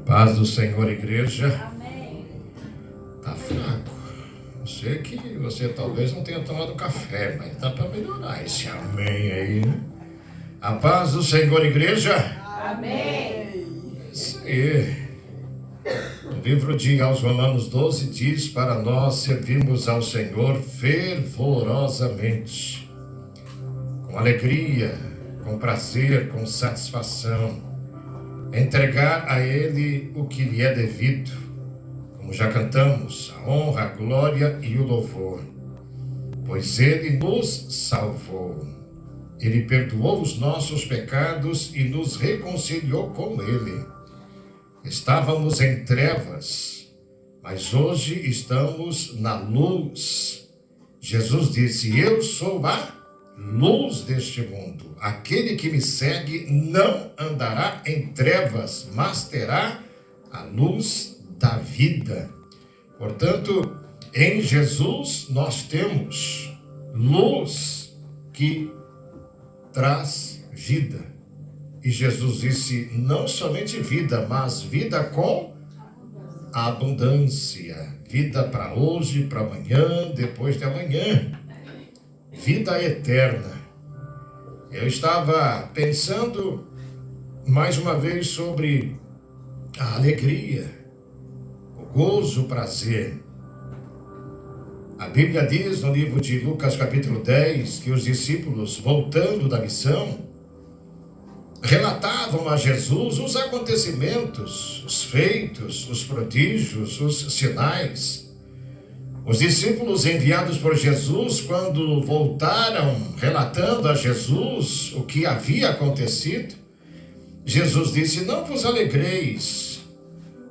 Paz do Senhor, igreja. Amém. Tá fraco. Eu sei que você talvez não tenha tomado café, mas dá para melhorar esse amém aí, né? A paz do Senhor, igreja. Amém. Isso aí. O livro de aos Romanos 12 diz para nós servirmos ao Senhor fervorosamente, com alegria, com prazer, com satisfação, entregar a Ele o que lhe é devido, como já cantamos, a honra, a glória e o louvor, pois Ele nos salvou. Ele perdoou os nossos pecados e nos reconciliou com Ele. Estávamos em trevas, mas hoje estamos na luz. Jesus disse: eu sou a luz deste mundo. Aquele que me segue não andará em trevas, mas terá a luz da vida. Portanto, em Jesus nós temos luz que traz vida. E Jesus disse: não somente vida, mas vida com abundância. Vida para hoje, para amanhã, depois de amanhã. Vida eterna. Eu estava pensando mais uma vez sobre a alegria, o gozo, o prazer. A Bíblia diz no livro de Lucas capítulo 10 que os discípulos, voltando da missão, relatavam a Jesus os acontecimentos, os feitos, os prodígios, os sinais. Os discípulos enviados por Jesus, quando voltaram relatando a Jesus o que havia acontecido, Jesus disse: não vos alegreis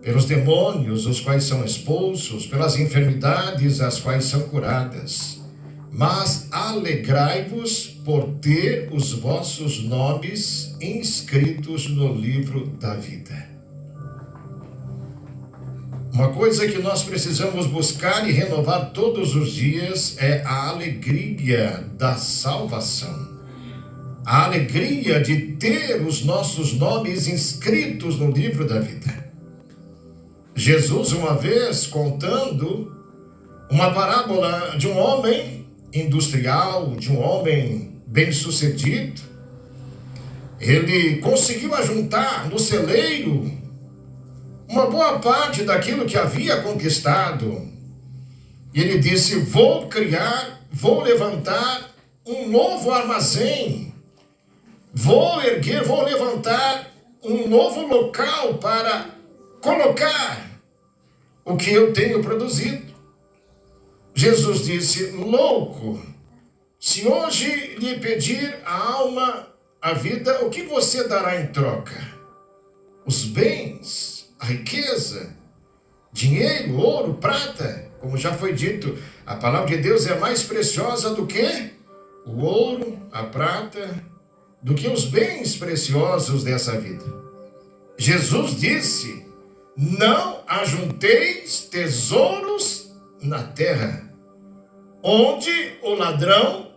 pelos demônios, os quais são expulsos, pelas enfermidades, as quais são curadas, mas alegrai-vos por ter os vossos nomes inscritos no livro da vida. Uma coisa que nós precisamos buscar e renovar todos os dias é a alegria da salvação. A alegria de ter os nossos nomes inscritos no livro da vida. Jesus, uma vez, contando uma parábola de um homem industrial, de um homem bem-sucedido, ele conseguiu ajuntar no celeiro uma boa parte daquilo que havia conquistado. E ele disse: vou levantar um novo armazém, vou levantar um novo local para colocar o que eu tenho produzido. Jesus disse: louco, se hoje lhe pedir a alma, a vida, o que você dará em troca? Os bens, a riqueza, dinheiro, ouro, prata. Como já foi dito, a palavra de Deus é mais preciosa do que o ouro, a prata, do que os bens preciosos dessa vida. Jesus disse: não ajunteis tesouros na terra, onde o ladrão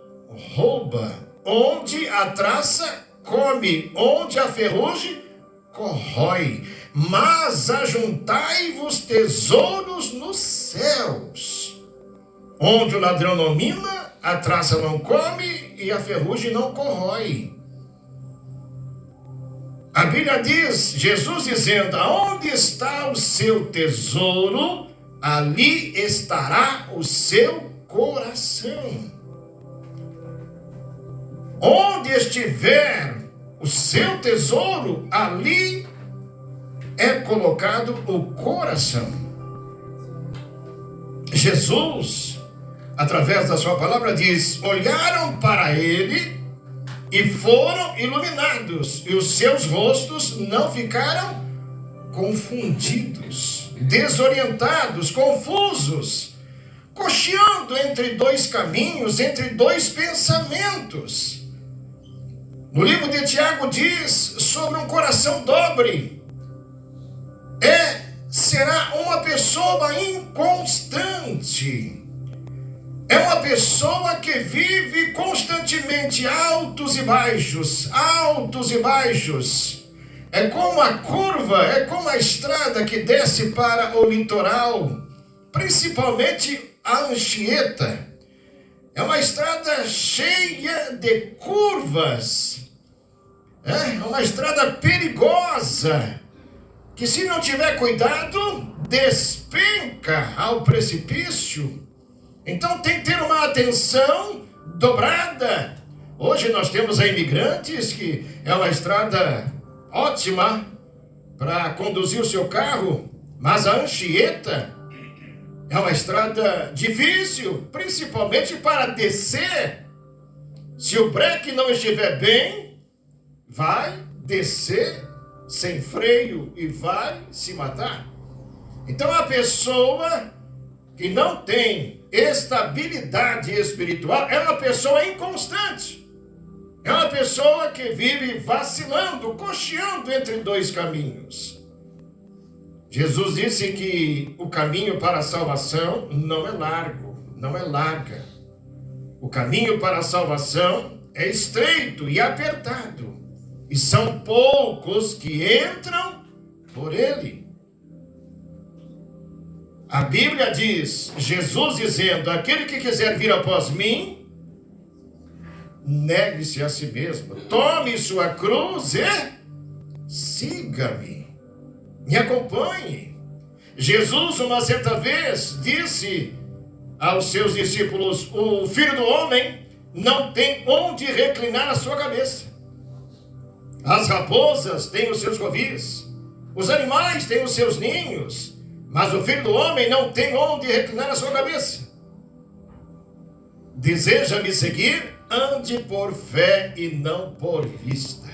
rouba, onde a traça come, onde a ferrugem corrói, mas ajuntai-vos tesouros nos céus, onde o ladrão não mina, a traça não come e a ferrugem não corrói. A Bíblia diz, Jesus dizendo: aonde está o seu tesouro, ali estará o seu coração. Onde estiver o seu tesouro, ali é colocado o coração. Jesus, através da sua palavra, diz: olharam para ele e foram iluminados, e os seus rostos não ficaram confundidos, desorientados, confusos, cocheando entre dois caminhos, entre dois pensamentos. No livro de Tiago diz sobre um coração dobre. Será uma pessoa inconstante. É uma pessoa que vive constantemente altos e baixos, É como a curva, é como a estrada que desce para o litoral, principalmente a Anchieta. É uma estrada cheia de curvas. É uma estrada perigosa, que se não tiver cuidado, despenca ao precipício. Então tem que ter uma atenção dobrada. Hoje nós temos a Imigrantes, que é uma estrada ótima para conduzir o seu carro, mas a Anchieta é uma estrada difícil, principalmente para descer. Se o breque não estiver bem, vai descer sem freio e vai se matar. Então a pessoa que não tem estabilidade espiritual é uma pessoa inconstante. É uma pessoa que vive vacilando, cocheando entre dois caminhos. Jesus disse que o caminho para a salvação não é largo, não é larga. O caminho para a salvação é estreito e apertado. E são poucos que entram por ele. A Bíblia diz, Jesus dizendo, aquele que quiser vir após mim, negue-se a si mesmo, tome sua cruz e siga-me, me acompanhe. Jesus, uma certa vez, disse aos seus discípulos, o Filho do Homem não tem onde reclinar a sua cabeça. As raposas têm os seus covis, os animais têm os seus ninhos, mas o Filho do Homem não tem onde reclinar a sua cabeça. Deseja me seguir? Ande por fé e não por vista.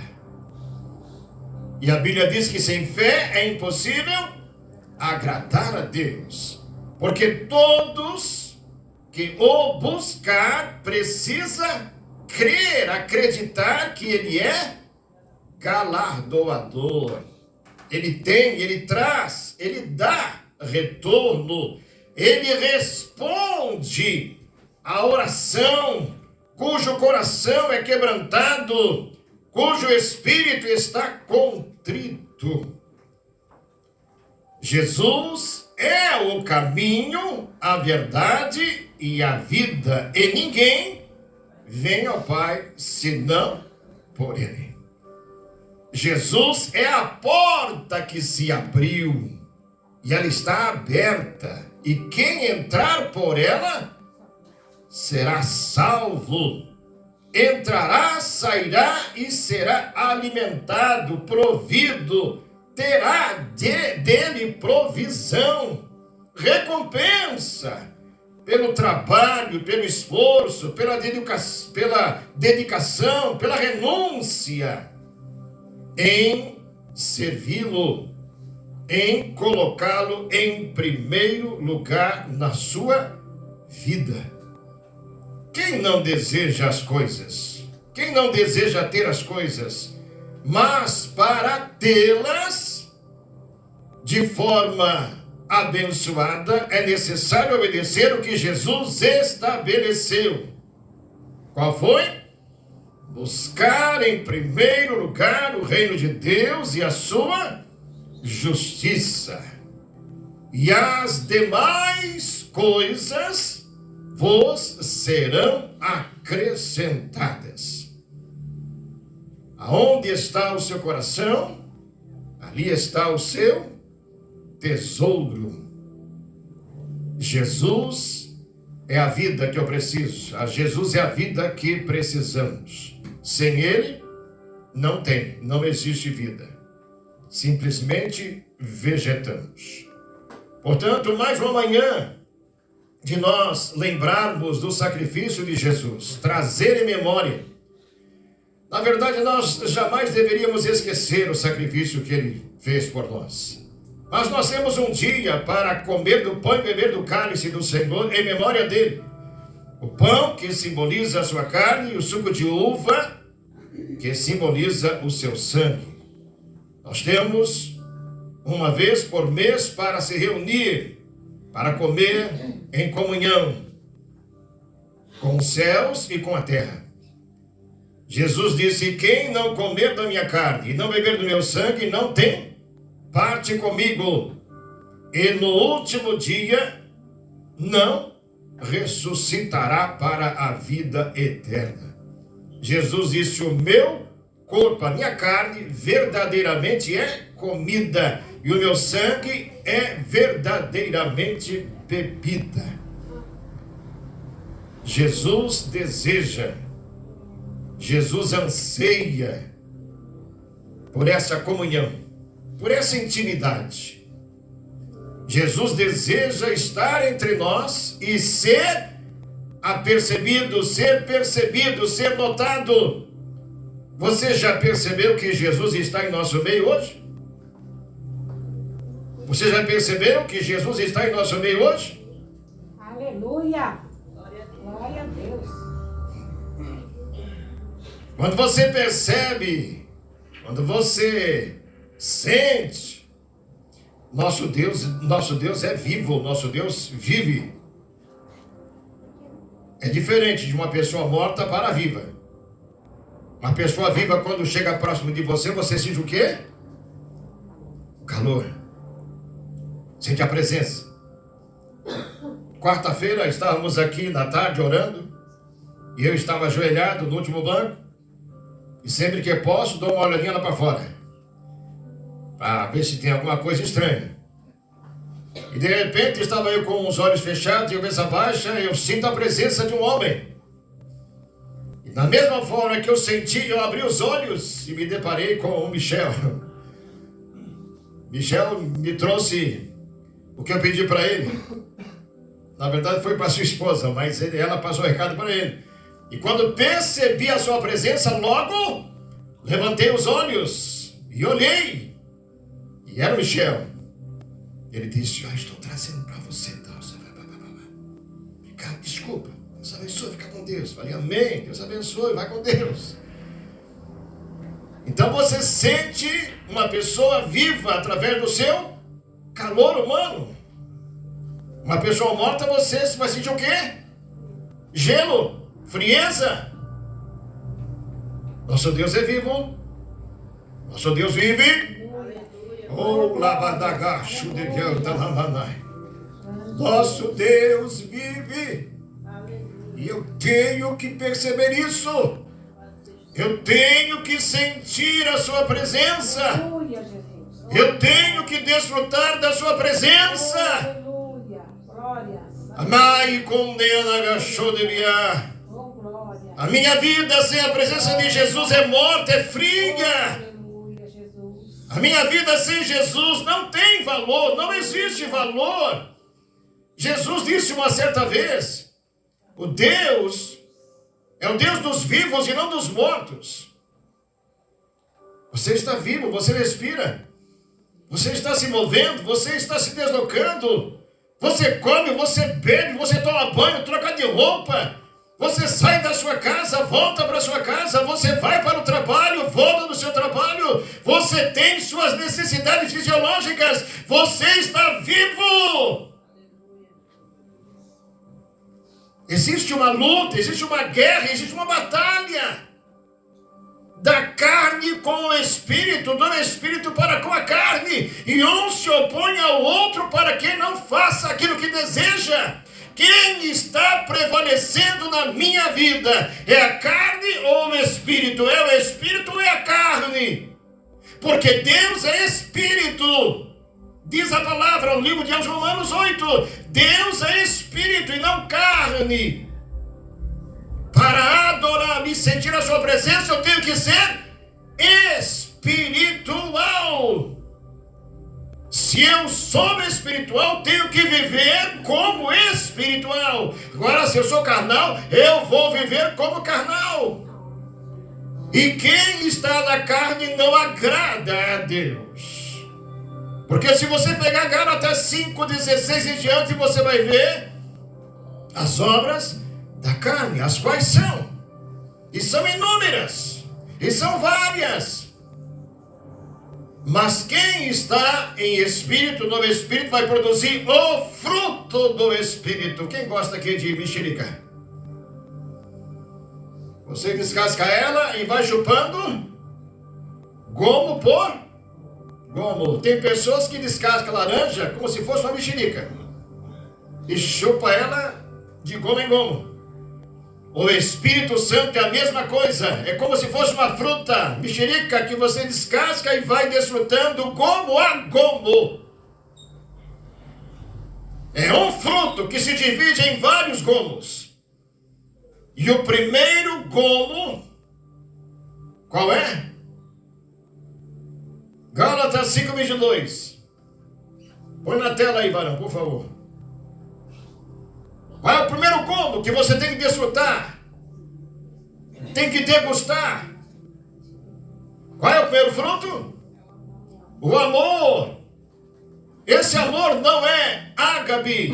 E a Bíblia diz que sem fé é impossível agradar a Deus, porque todos que o buscar precisa crer, acreditar que Ele é galardoador. Ele tem, Ele traz, Ele dá retorno, Ele responde a oração, cujo coração é quebrantado, cujo espírito está contrito. Jesus é o caminho, a verdade e a vida, e ninguém vem ao Pai senão por Ele. Jesus é a porta que se abriu, e ela está aberta, e quem entrar por ela será salvo. Entrará, sairá e será alimentado, provido, terá dele provisão, recompensa pelo trabalho, pelo esforço, pela dedicação, pela renúncia em servi-lo, em colocá-lo em primeiro lugar na sua vida. Quem não deseja as coisas? Quem não deseja ter as coisas? Mas para tê-las de forma abençoada, é necessário obedecer o que Jesus estabeleceu. Qual foi? Buscar em primeiro lugar o reino de Deus e a sua justiça. E as demais coisas vos serão acrescentadas. Aonde está o seu coração, ali está o seu tesouro. Jesus é a vida que eu preciso. Jesus é a vida que precisamos. Sem Ele, não existe vida. Simplesmente vegetamos. Portanto, mais uma manhã de nós lembrarmos do sacrifício de Jesus, trazer em memória. Na verdade, nós jamais deveríamos esquecer o sacrifício que Ele fez por nós. Mas nós temos um dia para comer do pão e beber do cálice do Senhor em memória dele. O pão que simboliza a sua carne e o suco de uva que simboliza o seu sangue. Nós temos uma vez por mês para se reunir, para comer em comunhão com os céus e com a terra. Jesus disse: quem não comer da minha carne e não beber do meu sangue não tem parte comigo, e no último dia não ressuscitará para a vida eterna. Jesus disse: o meu corpo, a minha carne, verdadeiramente é comida, e o meu sangue é verdadeiramente bebida. Jesus deseja, Jesus anseia por essa comunhão, por essa intimidade. Jesus deseja estar entre nós e ser apercebido, ser percebido, ser notado. Você já percebeu que Jesus está em nosso meio hoje? Você já percebeu que Jesus está em nosso meio hoje? Aleluia! Glória a Deus. Quando você percebe, quando você sente, nosso Deus é vivo, nosso Deus vive. É diferente de uma pessoa morta para viva. Uma pessoa viva, quando chega próximo de você, você sente o quê? O calor. Sente a presença. Quarta-feira estávamos aqui na tarde orando, e eu estava ajoelhado no último banco, e sempre que posso dou uma olhadinha lá para fora, para ver se tem alguma coisa estranha. E de repente estava eu com os olhos fechados e cabeça baixa, eu sinto a presença de um homem. E na mesma forma que eu senti, eu abri os olhos e me deparei com o Michel. Michel me trouxe o que eu pedi para ele. Na verdade foi para sua esposa, mas ela passou o recado para ele. E quando percebi a sua presença, logo levantei os olhos e olhei. E era o Michel. Ele disse: estou trazendo para você. Ricardo, desculpa. Deus abençoe, fica com Deus. Falei: amém. Deus abençoe, vai com Deus. Então você sente uma pessoa viva através do seu calor humano. Uma pessoa morta, você vai sentir o quê? Gelo, frieza. Nosso Deus é vivo. Nosso Deus vive. Oh, labadagacho de Deus. Nosso Deus vive. E eu tenho que perceber isso. Eu tenho que sentir a sua presença. Eu tenho que desfrutar da sua presença. Amai com a minha vida sem a presença de Jesus é morta, é fria. A minha vida sem Jesus não tem valor, não existe valor. Jesus disse uma certa vez: o Deus é o Deus dos vivos e não dos mortos. Você está vivo, você respira, você está se movendo, você está se deslocando, você come, você bebe, você toma banho, troca de roupa, você sai da sua casa, volta para sua casa, você vai para o trabalho, volta do seu trabalho, você tem suas necessidades fisiológicas, você está vivo. Existe uma luta, existe uma guerra, existe uma batalha da carne com o espírito, do espírito para com a carne, e um se opõe ao outro para que não faça aquilo que deseja. Quem está prevalecendo na minha vida? É a carne ou o espírito? É o espírito ou é a carne? Porque Deus é espírito. Diz a palavra no livro de Romanos 8, Deus é espírito e não carne. Para adorar e sentir a sua presença, eu tenho que ser espiritual. Se eu sou espiritual, tenho que viver como espiritual. Agora, se eu sou carnal, eu vou viver como carnal. E quem está na carne não agrada a Deus. Porque se você pegar Gálatas 5:16 em diante, você vai ver as obras da carne, as quais são. E são inúmeras. E são várias. Mas quem está em espírito, no espírito, vai produzir o fruto do espírito. Quem gosta aqui de mexerica? Você descasca ela e vai chupando gomo por gomo. Tem pessoas que descascam laranja como se fosse uma mexerica e chupa ela de gomo em gomo. O Espírito Santo é a mesma coisa. É como se fosse uma fruta mexerica que você descasca e vai desfrutando gomo a gomo. É um fruto que se divide em vários gomos. E o primeiro gomo, qual é? Gálatas 5:22. Põe na tela aí, varão, por favor. Qual é o primeiro gomo que você tem que desfrutar? Tem que degustar. Qual é o primeiro fruto? O amor. Esse amor não é ágape.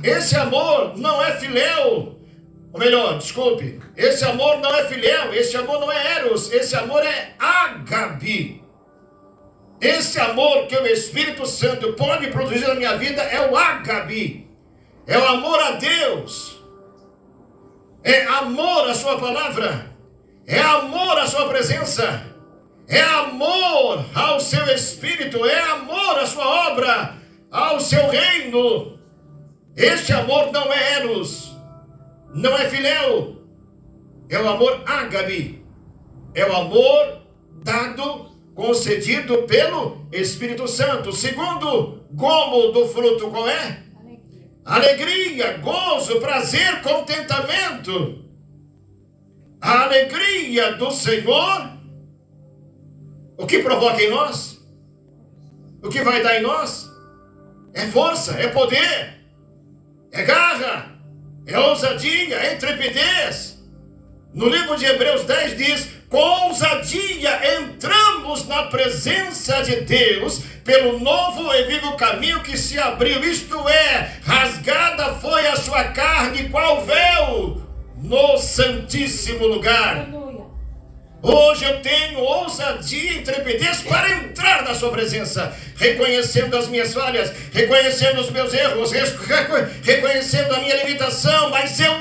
Esse amor não é filéu. Ou melhor, desculpe. Esse amor não é filéu. Esse amor não é eros. Esse amor é ágape. Esse amor que o Espírito Santo pode produzir na minha vida é o ágape. É o amor a Deus. É amor à sua palavra. É amor à sua presença. É amor ao seu Espírito. É amor à sua obra, ao seu reino. Este amor não é eros, não é filéu. É o amor ágape. É o amor dado, concedido pelo Espírito Santo. Segundo gomo do fruto, qual é? Alegria, gozo, prazer, contentamento. A alegria do Senhor, o que provoca em nós? O que vai dar em nós? É força, é poder, é garra, é ousadia, é intrepidez. No livro de Hebreus 10 diz: com ousadia entramos na presença de Deus pelo novo e vivo caminho que se abriu, isto é, rasgada foi a sua carne qual véu no santíssimo lugar. Hoje eu tenho ousadia e intrepidez para entrar na sua presença, reconhecendo as minhas falhas, reconhecendo os meus erros, reconhecendo a minha limitação, mas eu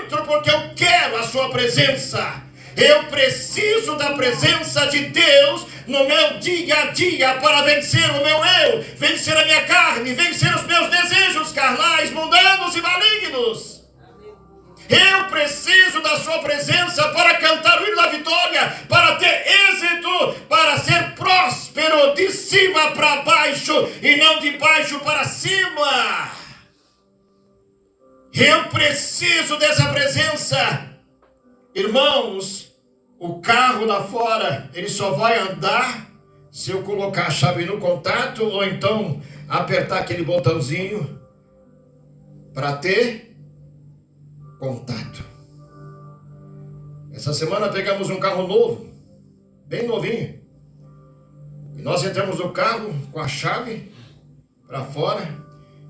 entro porque eu quero a sua presença. Eu preciso da presença de Deus no meu dia a dia para vencer o meu eu, vencer a minha carne, vencer os meus desejos carnais, mundanos e malignos. Eu preciso da sua presença para cantar o hino da vitória, para ter êxito, para ser próspero de cima para baixo e não de baixo para cima. Eu preciso dessa presença. Irmãos, o carro lá fora, ele só vai andar se eu colocar a chave no contato ou então apertar aquele botãozinho para ter contato. Essa semana pegamos um carro novo, bem novinho, e nós entramos no carro com a chave para fora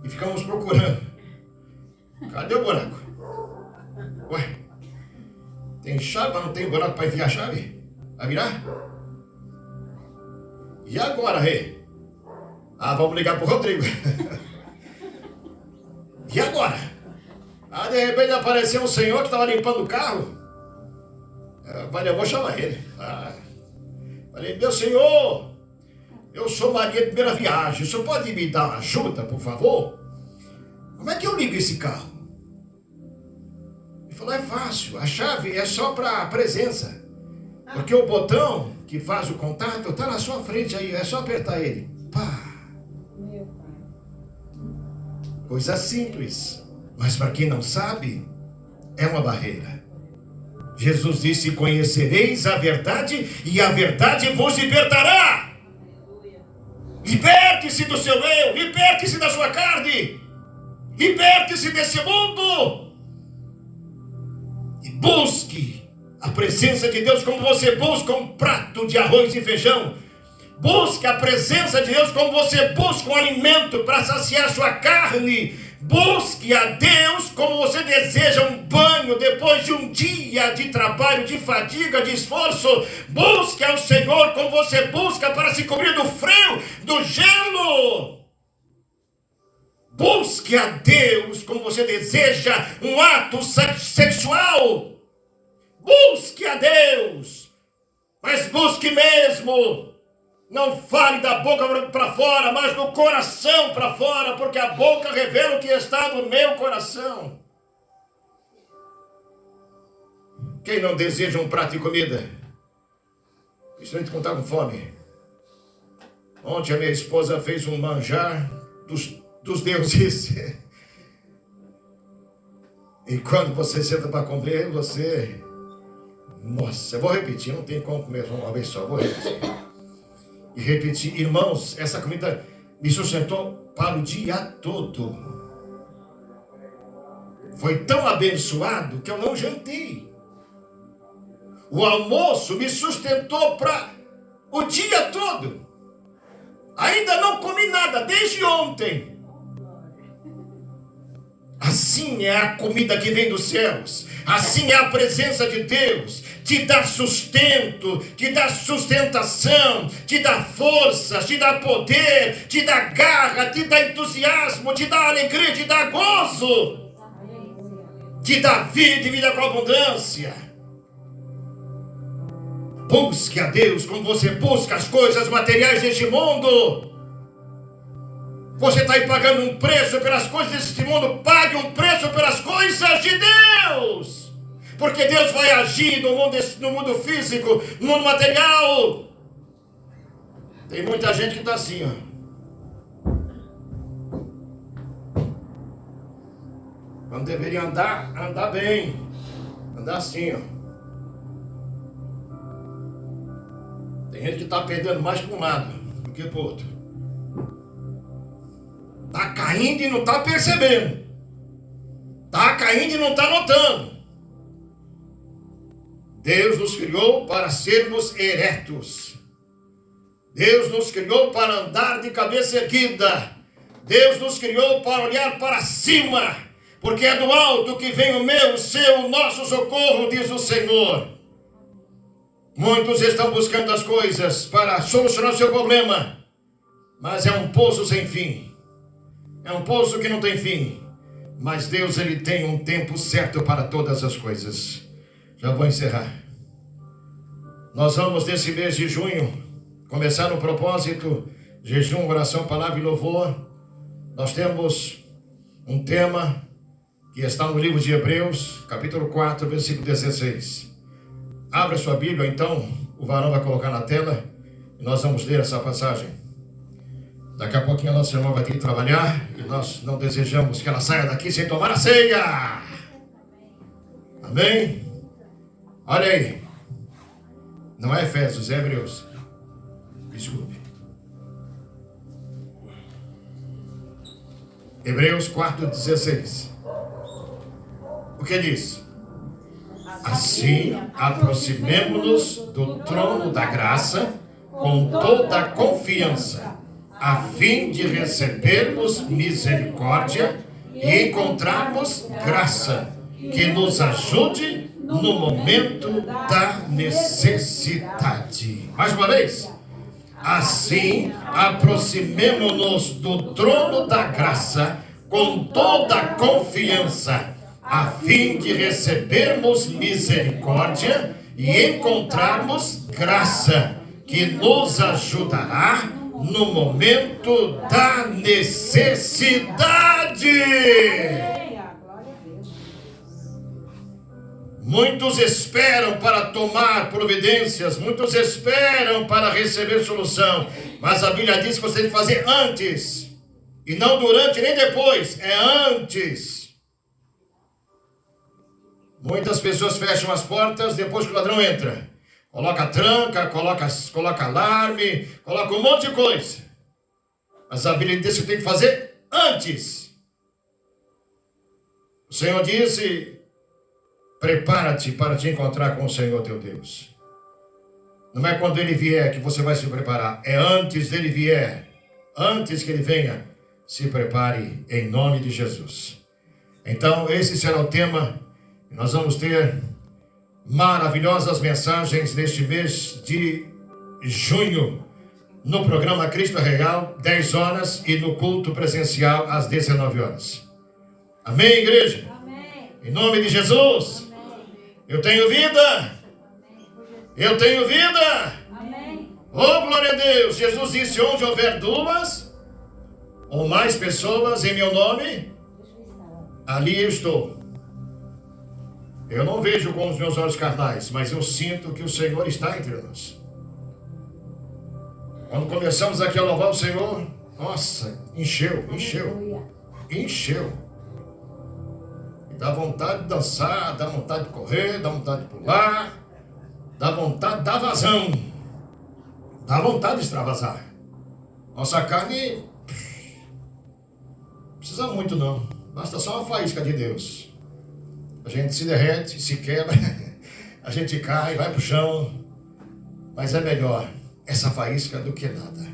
e ficamos procurando. Cadê o buraco? Ué, tem chave, mas não tem buraco para enfiar a chave? Vai virar? E agora, rei? Vamos ligar pro Rodrigo. E agora? De repente apareceu um senhor que estava limpando o carro. Eu vou chamar ele. Falei, meu senhor, eu sou Maria de primeira viagem, o senhor pode me dar uma ajuda, por favor? Como é que eu ligo esse carro? Ele falou, é fácil, a chave é só para a presença. Porque o botão que faz o contato está na sua frente aí, é só apertar ele. Pá! Coisa simples. Mas para quem não sabe, é uma barreira. Jesus disse, conhecereis a verdade e a verdade vos libertará. Liberte-se do seu eu, liberte-se da sua carne, liberte-se desse mundo e busque a presença de Deus como você busca um prato de arroz e feijão. Busque a presença de Deus como você busca um alimento para saciar sua carne. Busque a Deus como você deseja um banho depois de um dia de trabalho, de fadiga, de esforço. Busque ao Senhor como você busca para se cobrir do frio, do gelo. Busque a Deus como você deseja um ato sexual. Busque a Deus, mas busque mesmo. Não fale da boca para fora, mas do coração para fora, porque a boca revela o que está no meu coração. Quem não deseja um prato de comida? Principalmente quando está com fome. Ontem a minha esposa fez um manjar dos deuses. E quando você senta para comer, você... Nossa, eu vou repetir, não tem como comer uma vez só, vou repetir. E repetir, irmãos, essa comida me sustentou para o dia todo. Foi tão abençoado que eu não jantei. O almoço me sustentou para o dia todo. Ainda não comi nada desde ontem. Assim é a comida que vem dos céus. Assim é a presença de Deus. Te dá sustento, te dá sustentação, te dá força, te dá poder, te dá garra, te dá entusiasmo, te dá alegria, te dá gozo. Te dá vida e vida com abundância. Busque a Deus como você busca as coisas materiais deste mundo. Você está aí pagando um preço pelas coisas deste mundo. Pague um preço pelas coisas de Deus. Porque Deus vai agir no mundo físico, no mundo material. Tem muita gente que está assim, ó. Quando deveria andar bem. Andar assim, ó. Tem gente que está perdendo mais para um lado do que para o outro. Está caindo e não está percebendo. Está caindo e não está notando. Deus nos criou para sermos eretos. Deus nos criou para andar de cabeça erguida. Deus nos criou para olhar para cima. Porque é do alto que vem o meu, o seu, o nosso socorro, diz o Senhor. Muitos estão buscando as coisas para solucionar o seu problema. Mas é um poço sem fim. É um poço que não tem fim. Mas Deus, Ele tem um tempo certo para todas as coisas. Já vou encerrar. Nós vamos, nesse mês de junho, começar um propósito, jejum, oração, palavra e louvor. Nós temos um tema que está no livro de Hebreus, capítulo 4, versículo 16. Abra sua Bíblia, então, o varão vai colocar na tela e nós vamos ler essa passagem. Daqui a pouquinho a nossa irmã vai ter que trabalhar e nós não desejamos que ela saia daqui sem tomar a ceia. Amém? Olha aí. Não é Efésios, é Hebreus. Desculpe. Hebreus 4,16. O que diz? Assim, aproximemo-nos do trono da graça com toda a confiança, a fim de recebermos misericórdia e encontrarmos graça, que nos ajude no momento da necessidade. Mais uma vez. Assim, aproximemo-nos do trono da graça com toda a confiança, a fim de recebermos misericórdia e encontrarmos graça, que nos ajudará no momento da necessidade. Muitos esperam para tomar providências, muitos esperam para receber solução, mas a Bíblia diz que você tem que fazer antes, e não durante nem depois, é antes. Muitas pessoas fecham as portas depois que o ladrão entra. Coloca tranca, coloca alarme, coloca um monte de coisa. Mas a Bíblia diz que tem que fazer antes. O Senhor disse: prepara-te para te encontrar com o Senhor teu Deus. Não é quando Ele vier que você vai se preparar. É antes dele vier. Antes que Ele venha, se prepare em nome de Jesus. Então, esse será o tema. Nós vamos ter maravilhosas mensagens neste mês de junho, no programa Cristo Real, 10 horas, e no culto presencial, às 19 horas. Amém, igreja? Amém. Em nome de Jesus. Amém. Eu tenho vida. Eu tenho vida. Amém. Oh, glória a Deus. Jesus disse, onde houver duas ou mais pessoas em meu nome, ali eu estou. Eu não vejo com os meus olhos carnais, mas eu sinto que o Senhor está entre nós. Quando começamos aqui a louvar o Senhor, nossa, encheu. E dá vontade de dançar, dá vontade de correr, dá vontade de pular, dá vontade de dar vazão, dá vontade de extravasar. Nossa carne não precisa muito não, basta só uma faísca de Deus. A gente se derrete, se quebra, a gente cai, vai pro chão, mas é melhor essa faísca do que nada.